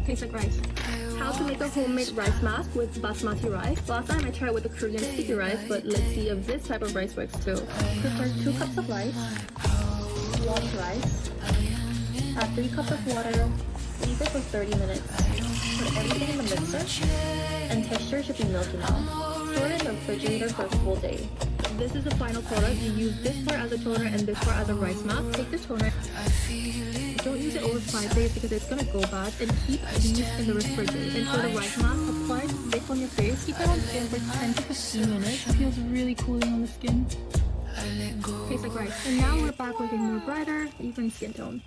Tastes like rice. How to make a homemade rice mask with basmati rice. Last time I tried with the Korean sticky rice, but let's see if this type of rice works too. Prepare 2 cups of rice. Wash rice. Add 3 cups of water. Leave it for 30 minutes. Put everything in the mixer. And texture should be milky now. Store it in the refrigerator for a full day. This is the final product. You use this part as a toner and this part as a rice mask. Take the toner. Don't use it over 5 days because it's gonna go bad, and keep these in the refrigerator. And for the rice mask, apply this on your face. Keep it on skin for 10 to 15 minutes. It feels really cooling on the skin. Tastes like rice. And now we're back with a more brighter, even skin tone.